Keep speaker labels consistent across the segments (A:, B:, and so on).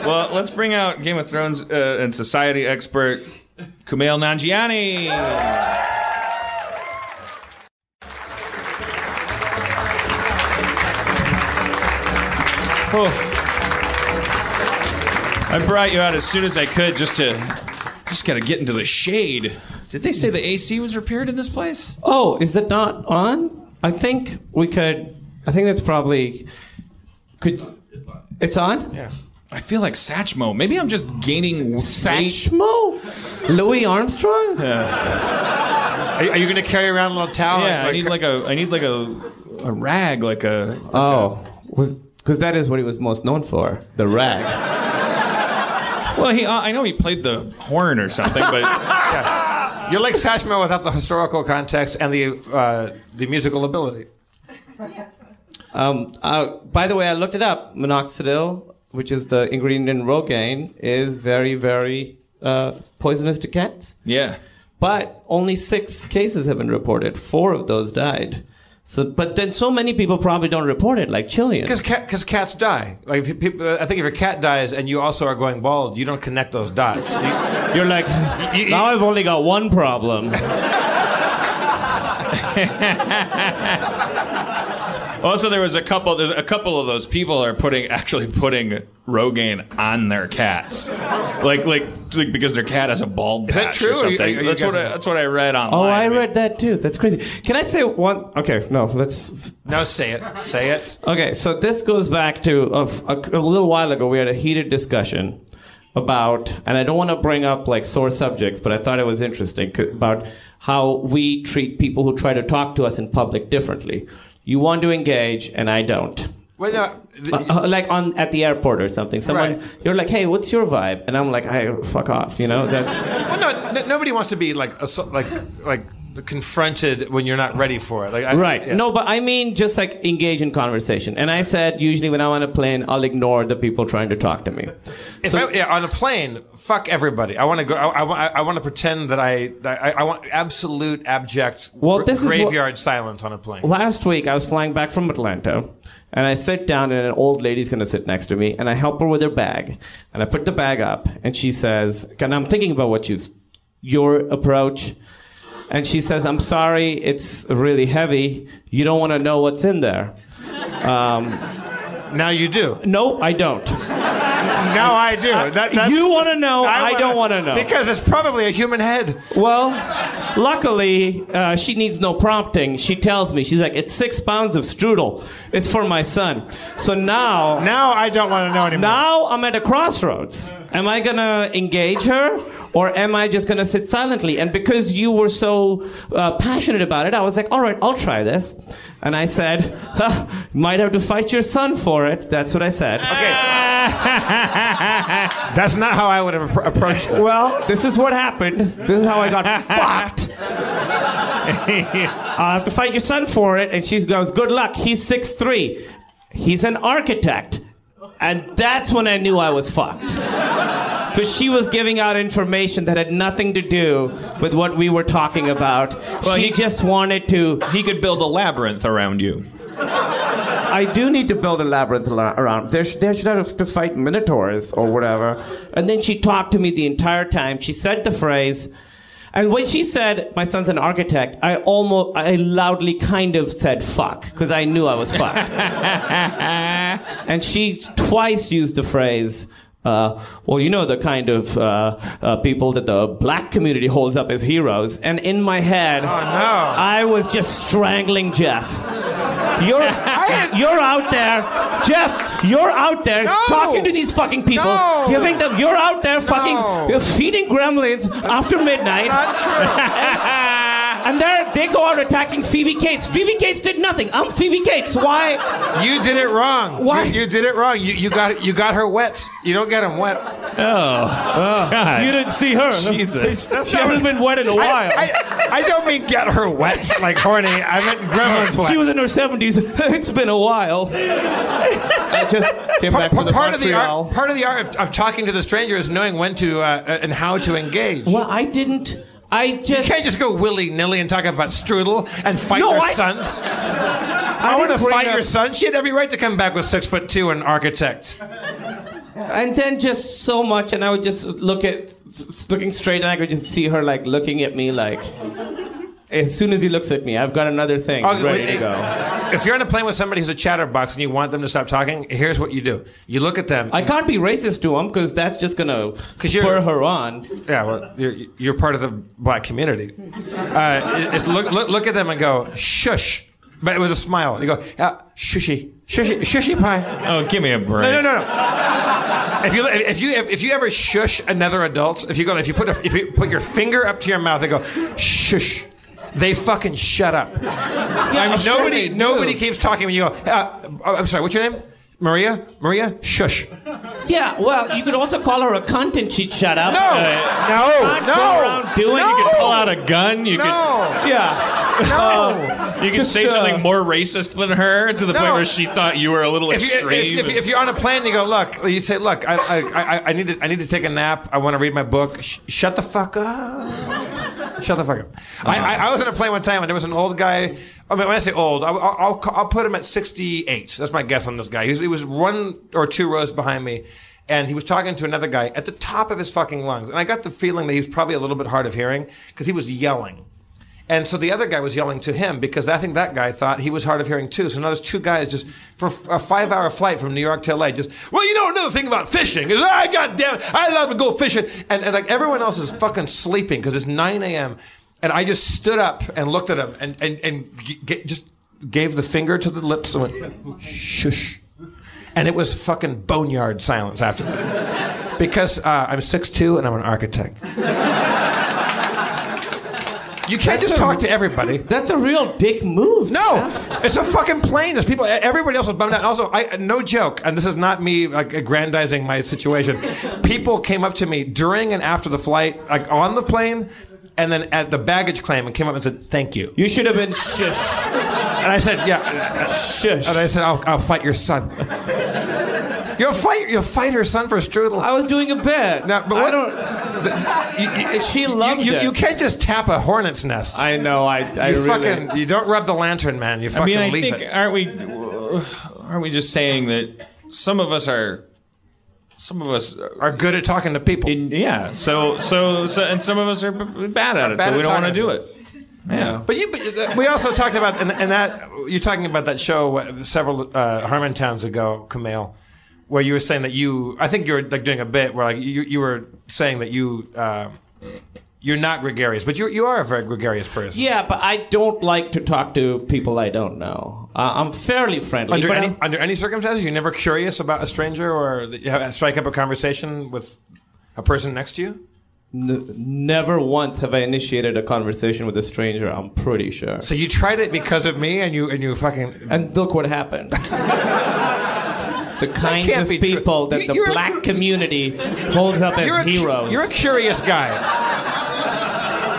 A: Well, let's bring out Game of Thrones and society expert Kumail Nanjiani. Oh. I brought you out as soon as I could just gotta get into the shade. Did they say the AC was repaired in this place?
B: Oh, is it not on? I think that's probably... It's on?
A: Yeah. I feel like Satchmo. Maybe I'm just gaining weight.
B: Satchmo? Louis Armstrong?
A: Yeah.
C: Are you going to carry around a little towel?
A: Yeah, I need like a rag, like a...
B: Because that is what he was most known for, the rag.
A: Well, I know he played the horn or something, but...
C: Yeah. You're like Satchmo without the historical context and the musical ability.
B: By the way, I looked it up. Minoxidil, which is the ingredient in Rogaine, is very, very poisonous to cats.
A: Yeah.
B: But only 6 cases have been reported. 4 of those died. But then so many people probably don't report it, like Chilean.
C: Because cats die. Like I think if your cat dies and you also are going bald, you don't connect those dots.
B: You're like, now I've only got one problem.
A: Also, there's a couple of those people are actually putting Rogaine on their cats, like because their cat has a bald patch.
C: Is that true?
A: Or something. That's what I read online.
B: Oh, I read that too. That's crazy. Can I say one? Okay, no, let's.
C: No, say it. Say it.
B: Okay, so this goes back to a little while ago. We had a heated discussion about, and I don't want to bring up like sore subjects, but I thought it was interesting about how we treat people who try to talk to us in public differently. You want to engage, and I don't.
C: Well, no,
B: like at the airport or something. Someone, right. You're like, hey, what's your vibe? And I'm like, hey, fuck off. You know, that's.
C: Well, no, nobody wants to be like confronted when you're not ready for it.
B: Right.
C: Yeah.
B: No, but I mean just like engage in conversation. And I said usually when I'm on a plane, I'll ignore the people trying to talk to me.
C: On a plane, fuck everybody. I want to go. I want to pretend that I want absolute abject graveyard silence on a plane.
B: Last week I was flying back from Atlanta. And I sit down, and an old lady's going to sit next to me, and I help her with her bag. And I put the bag up, and she says, and I'm thinking about your approach. And she says, I'm sorry, it's really heavy. You don't want to know what's in there.
C: Now you do.
B: No, I don't.
C: Now I do.
B: You want to know, I don't want to know.
C: Because it's probably a human head.
B: Well, luckily, she needs no prompting. She tells me, she's like, it's 6 pounds of strudel. It's for my son. So now
C: I don't want to know anymore.
B: Now I'm at a crossroads. Am I going to engage her, or am I just going to sit silently? And because you were so passionate about it, I was like, all right, I'll try this. And I said, might have to fight your son for it. That's what I said.
C: Okay. That's not how I would have approached it.
B: Well, this is what happened. This is how I got fucked. I'll have to fight your son for it. And she goes, good luck. He's 6'3". He's an architect. And that's when I knew I was fucked. Because she was giving out information that had nothing to do with what we were talking about. Well, he just wanted to...
A: He could build a labyrinth around you.
B: I do need to build a labyrinth around. There should have to fight minotaurs or whatever. And then she talked to me the entire time. She said the phrase... And when she said, my son's an architect, I loudly kind of said fuck, because I knew I was fucked. And she twice used the phrase, well, you know, the kind of people that the black community holds up as heroes. And in my head, I was just strangling Jeff. You're out there, Jeff. You're out there talking to these fucking people, giving them. You're out there you're feeding gremlins after midnight.
C: Not true.
B: And they go out attacking Phoebe Cates. Phoebe Cates did nothing. I'm Phoebe Cates. Why?
C: You did it wrong.
B: Why?
C: You did it wrong. You got her wet. You don't get them wet.
A: Oh, God.
B: You didn't see her.
A: Jesus.
B: She hasn't been wet in a while.
C: I don't mean get her wet like horny. I meant gremlins wet.
B: She was in her 70s. It's been a while. I just came back from the Montreal.
C: Part of the art of talking to the stranger is knowing when to and how to engage.
B: Well, I didn't. You
C: can't just go willy-nilly and talk about strudel and fight your sons. I want to fight your son. She had every right to come back with 6'2" and architect.
B: And then just so much, and I would just looking straight, and I could just see her like looking at me like, as soon as he looks at me, I've got another thing ready to go.
C: If you're on a plane with somebody who's a chatterbox and you want them to stop talking, here's what you do. You look at them.
B: I can't be racist to them because that's just going to spur her on.
C: Yeah, well, you're part of the black community. Look at them and go, shush. But with a smile. You go, shushy pie.
A: Oh, give me a break.
C: No. If you ever shush another adult, if you put your finger up to your mouth and go, shush. They fucking shut up.
B: Yeah,
C: nobody keeps talking when you go, I'm sorry, what's your name? Maria? Shush.
B: Yeah, well, you could also call her a cunt and she'd shut up.
C: No.
B: Go around doing.
A: You could pull out a gun. You could.
B: Yeah.
A: You could say something more racist than her to the point where she thought you were a little extreme.
C: If you're on a plane, you go, you say, look, I need to take a nap. I want to read my book. Shut the fuck up. Shut the fuck up. I was on a plane one time and there was an old guy. I mean, when I say old, I'll put him at 68. That's my guess on this guy. He was 1 or 2 rows behind me, and he was talking to another guy at the top of his fucking lungs. And I got the feeling that he was probably a little bit hard of hearing because he was yelling. And so the other guy was yelling to him because I think that guy thought he was hard of hearing too. So now there's 2 guys just for a 5-hour flight from New York to LA. Well, you know another thing about fishing is, goddamn, I love to go fishing. And like everyone else is fucking sleeping because it's 9 a.m. And I just stood up and looked at him and just gave the finger to the lips and went, shush. And it was fucking boneyard silence after that. Because I'm 6'2" and I'm an architect. You can't just talk to everybody.
B: That's a real dick move.
C: No, it's a fucking plane. There's people. Everybody else was bummed out. Also, no joke, and this is not me like aggrandizing my situation. People came up to me during and after the flight, like on the plane, and then at the baggage claim, and came up and said, "Thank you."
B: You should have been shush.
C: And I said, "Yeah,
B: shush."
C: And I said, "I'll fight your son." You'll fight her son for strudel.
B: I was doing a bit.
C: No, but
B: she loved it.
C: You can't just tap a hornet's nest.
B: I know.
C: You don't rub the lantern, man. You fucking leave it.
A: Aren't we just saying that some of us are
C: good at talking to people?
A: So and some of us are bad at it, so we don't want to do it. Yeah.
C: But we also talked about, and that you're talking about that show several Harmontowns ago, Kumail, where you were saying that I think you were like doing a bit where like you were saying that you're not gregarious, but you are a very gregarious person.
B: Yeah, but I don't like to talk to people I don't know. I'm fairly friendly.
C: Under any circumstances, you're never curious about a stranger or strike up a conversation with a person next to you?
B: Never once have I initiated a conversation with a stranger, I'm pretty sure.
C: So you tried it because of me and you fucking...
B: And look what happened. The kinds of people that the black community holds up as heroes.
C: You're a curious guy.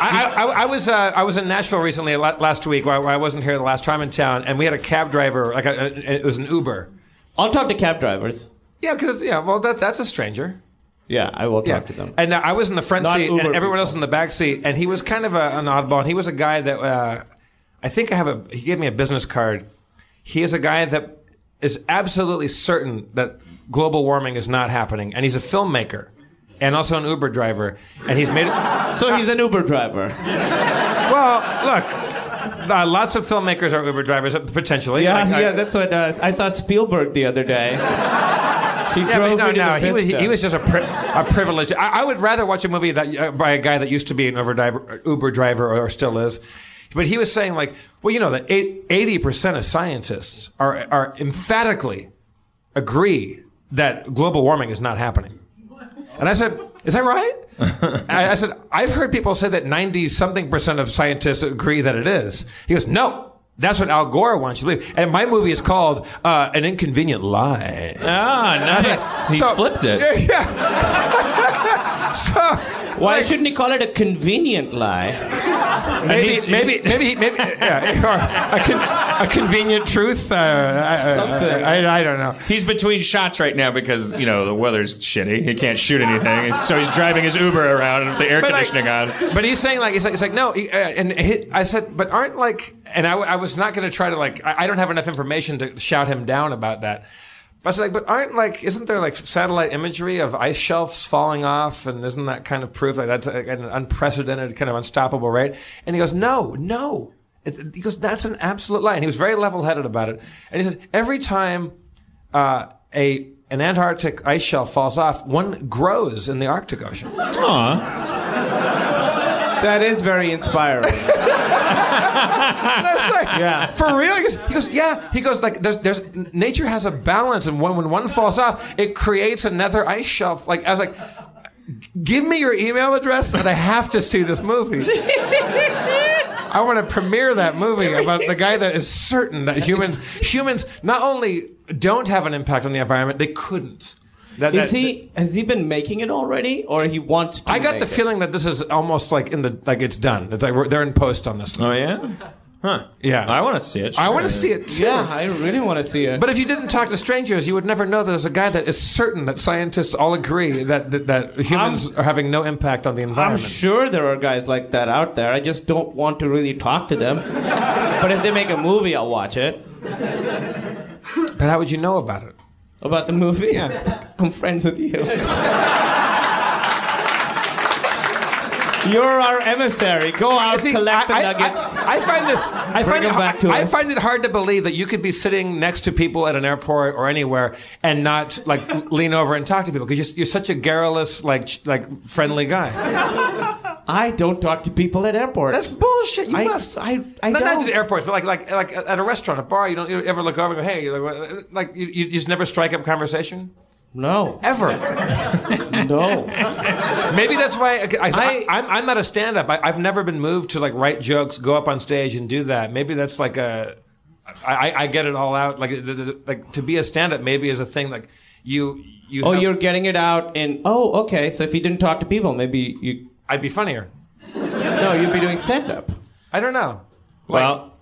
C: I was in Nashville recently last week where I wasn't here the last time in town, and we had a cab driver, it was an Uber.
B: I'll talk to cab drivers.
C: Yeah, because that's a stranger.
B: Yeah, I will talk to them.
C: And I was in the front seat,
B: Uber
C: and everyone
B: people.
C: else in the back seat, and he was kind of an oddball. And he was a guy that I think he gave me a business card. He is a guy that is absolutely certain that global warming is not happening, and he's a filmmaker and also an Uber driver, and he's made it.
B: So he's an Uber driver.
C: Well, look. Lots of filmmakers are Uber drivers, potentially.
B: Yeah, that's what I saw Spielberg the other day. He drove me to the Vista.
C: He was just a privileged. I would rather watch a movie by a guy that used to be an Uber driver or still is. But he was saying, like, well, you know, that 80% of scientists are emphatically agree that global warming is not happening. And I said, is that right? I said, I've heard people say that 90-something% of scientists agree that it is. He goes, no. That's what Al Gore wants you to believe. And my movie is called An Inconvenient Lie.
A: Ah, nice. He flipped it.
C: Yeah. So
B: why shouldn't he call it a convenient lie?
C: Maybe, yeah, or a convenient truth. I don't know.
A: He's between shots right now because the weather's shitty. He can't shoot anything, so he's driving his Uber around with the air conditioning on.
C: But he's saying he's like no. I said, but aren't like, and I was not going to try to I don't have enough information to shout him down about that. I was like, but isn't there like satellite imagery of ice shelves falling off, and isn't that kind of proof like that's at an unprecedented, kind of unstoppable rate? And he goes, no. He goes, that's an absolute lie. And he was very level-headed about it. And he said, every time an Antarctic ice shelf falls off, one grows in the Arctic Ocean.
A: Aw.
B: That is very inspiring.
C: And I was like,
B: Yeah.
C: for real? He goes, yeah. He goes, like, there's nature has a balance, and when one falls off, it creates another ice shelf. Like, I was like, give me your email address, and I have to see this movie. I want to premiere that movie about the guy that is certain that humans not only don't have an impact on the environment, they couldn't.
B: Has he been making it already, or he wants to?
C: I got the feeling that this is almost like it's done. It's like they're in post on this thing.
A: Oh yeah. Huh.
C: Yeah.
A: I want to see it.
C: I want to see it too.
B: Yeah, I really want to see it.
C: But if you didn't talk to strangers, you would never know there's a guy that is certain that scientists all agree that humans are having no impact on the
B: I'm
C: environment.
B: sure there are guys like that out there. I just don't want to really talk to them. But if they make a movie, I'll watch it.
C: But how would you know about it?
B: About the movie? Yeah. I'm friends with you. You're our emissary. Go out, collect the nuggets.
C: I find this. I find it hard to believe that you could be sitting next to people at an airport or anywhere and not like lean over and talk to people because you're such a garrulous, like friendly guy.
B: I don't talk to people at airports.
C: That's bullshit. You must.
B: I
C: not
B: don't.
C: just airports, but like at a restaurant, a bar. You don't ever look over and go, "Hey," you just never strike up conversation.
B: No.
C: Ever.
B: No.
C: Maybe that's why I'm not a stand-up. I've never been moved to like write jokes, go up on stage and do that. Maybe that's like I get it all out. Like to be a stand-up maybe is a thing like you.
B: You're getting it out in. Oh, okay. So if you didn't talk to people, maybe you.
C: I'd be funnier.
B: No, you'd be doing stand-up.
C: I don't know.
A: Well,